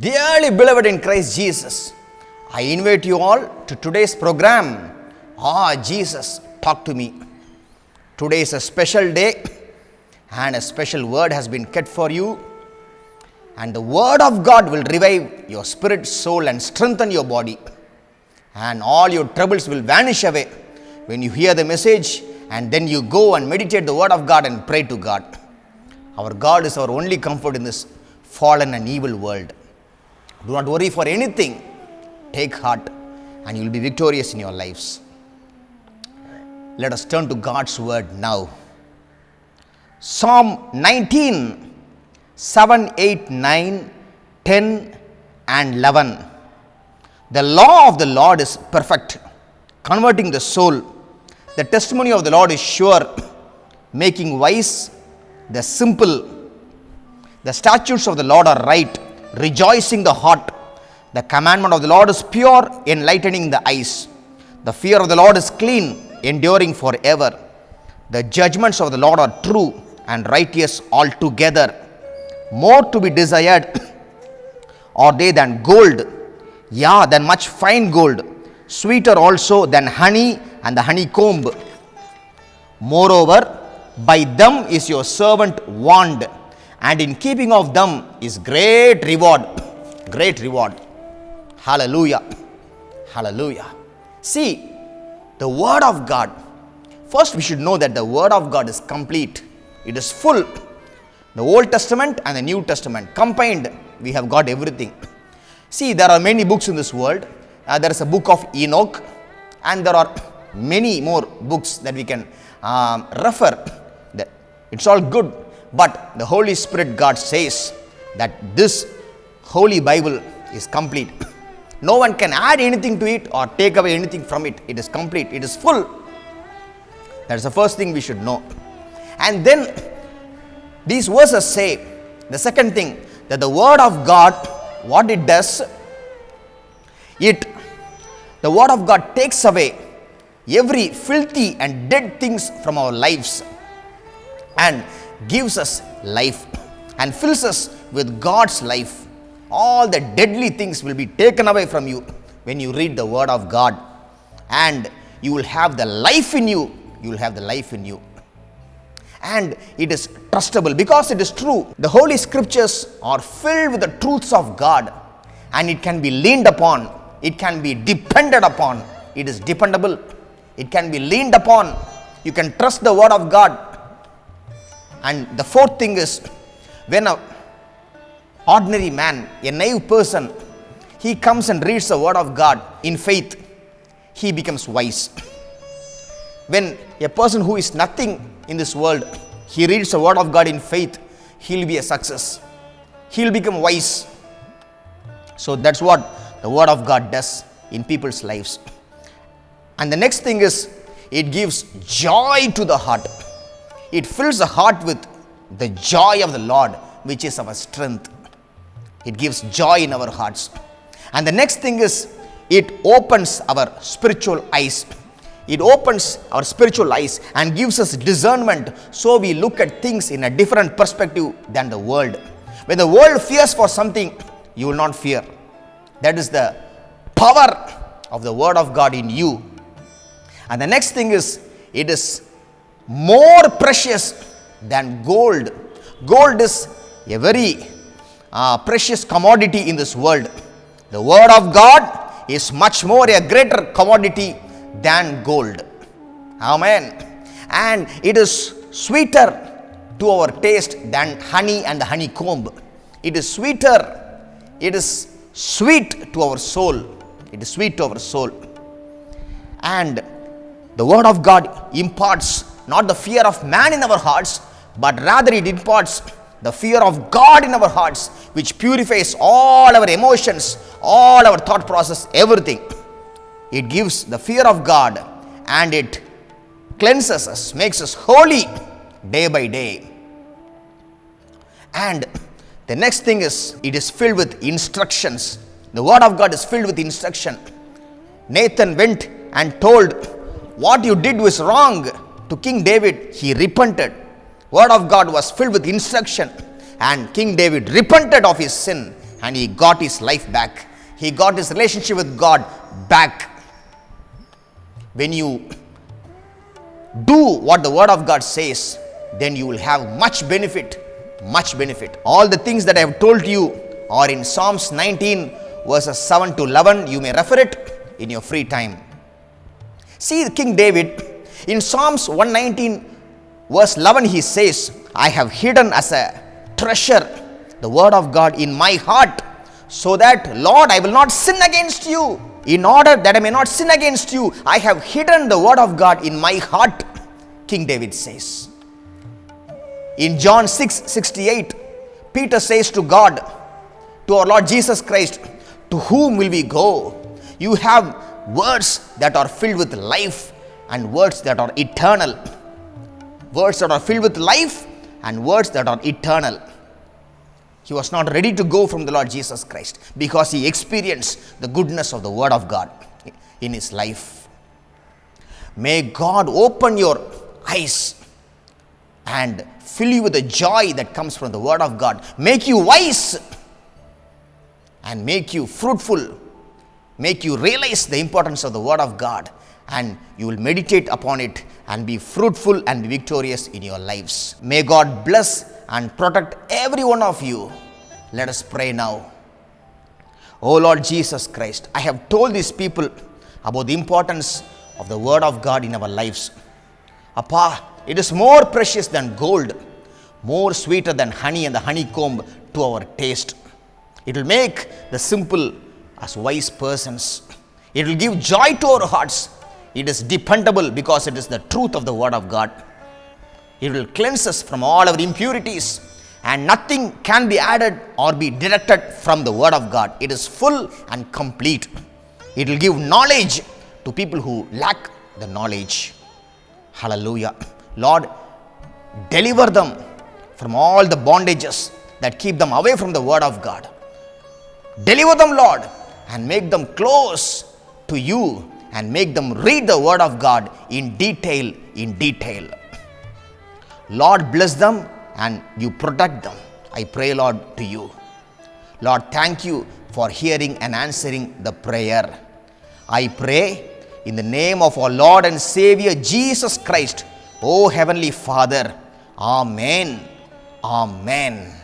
Dearly beloved in Christ Jesus, I invite you all to today's program. Jesus, talk to me. Today is a special day and a special word has been kept for you. And the word of God will revive your spirit, soul and strengthen your body. And all your troubles will vanish away when you hear the message and then you go and meditate the word of God and pray to God. Our God is our only comfort in this fallen and evil world. Do not worry for anything. Take heart and you will be victorious in your lives. Let us turn to God's word now. Psalm 19, 7, 8, 9, 10 and 11. The law of the Lord is perfect, converting the soul. The testimony of the Lord is sure, making wise the simple. The statutes of the Lord are right, rejoicing the heart. The commandment of the Lord is pure, enlightening the eyes. The fear of the Lord is clean, enduring forever. The judgments of the Lord are true and righteous altogether. More to be desired are they than gold, than much fine gold, sweeter also than honey and the honeycomb. Moreover, by them is your servant warned, and in keeping of them is great reward. Great reward. Hallelujah. Hallelujah. See, the word of God. First, we should know that the word of God is complete. It is full. The Old Testament and the New Testament combined, we have got everything. See, there are many books in this world. There is a book of Enoch, and there are many more books that we can refer. It's all good, but the Holy Spirit God says that this Holy Bible is complete. No one can add anything to it or take away anything from it. It is complete. It is full. That's the first thing we should know. And then these verses say, the second thing, that the word of God, what it does, the word of God takes away every filthy and dead things from our lives and gives us life and fills us with God's life. All the deadly things will be taken away from you when you read the word of God, and you will have the life in you. You will have the life in you. And it is trustable because it is true. The Holy Scriptures are filled with the truths of God, and it can be leaned upon. It can be depended upon. It is dependable. It can be leaned upon. You can trust the word of God. And the fourth thing is, when an ordinary man, a naive person, he comes and reads the word of God in faith, he becomes wise. When a person who is nothing in this world, he reads the word of God in faith, he'll be a success. He'll become wise. So that's what the word of God does in people's lives. And the next thing is, it gives joy to the heart. It fills the heart with the joy of the Lord, which is our strength. It gives joy in our hearts. And the next thing is, it opens our spiritual eyes. It opens our spiritual eyes and gives us discernment, so we look at things in a different perspective than the world. When the world fears for something, you will not fear. That is the power of the word of God in you. And the next thing is, it is more precious than gold. Gold is a very precious commodity in this world. The word of God is much more a greater commodity than gold. Amen. And it is sweeter to our taste than honey and the honeycomb. It is sweeter. It is sweet to our soul. It is sweet to our soul. And the word of God imparts not the fear of man in our hearts, but rather it imparts the fear of God in our hearts, which purifies all our emotions, all our thought process, everything. It gives the fear of God, and it cleanses us, makes us holy day by day. And the next thing is, it is filled with instructions. The word of God is filled with instruction. Nathan went and told what you did was wrong to King David. He repented. Word of God was filled with instruction, and King David repented of his sin and he got his life back. He got his relationship with God back. When you do what the word of God says, then you will have much benefit. Much benefit. All the things that I have told you are in Psalms 19 verses 7 to 11. You may refer it in your free time. See King David in Psalms 119 verse 11, he says, I have hidden as a treasure the word of God in my heart, so that, Lord, I will not sin against you. In order that I may not sin against you, I have hidden the word of God in my heart, King David says. In John 6:68, Peter says to God, to our Lord Jesus Christ, to whom will we go? You have words that are filled with life and words that are eternal. Words that are filled with life and words that are eternal. He was not ready to go from the Lord Jesus Christ because he experienced the goodness of the word of God in his life. May God open your eyes and fill you with the joy that comes from the word of God. Make you wise and make you fruitful. Make you realize the importance of the word of God, and you will meditate upon it and be fruitful and be victorious in your lives. May God bless and protect every one of you. Let us pray now. Oh Lord Jesus Christ, I have told these people about the importance of the word of God in our lives. Appa, it is more precious than gold, more sweeter than honey and the honeycomb to our taste. It will make the simple as wise persons. It will give joy to our hearts. It is dependable because it is the truth of the word of God. It will cleanse us from all our impurities, and nothing can be added or be deducted from the word of God. It is full and complete. It will give knowledge to people who lack the knowledge. Hallelujah. Lord, deliver them from all the bondages that keep them away from the word of God. Deliver them, Lord, and make them close to you, and make them read the word of God in detail, Lord, bless them and you protect them. I pray, Lord, to you. Lord, thank you for hearing and answering the prayer. I pray in the name of our Lord and Savior Jesus Christ, O Heavenly Father. Amen. Amen.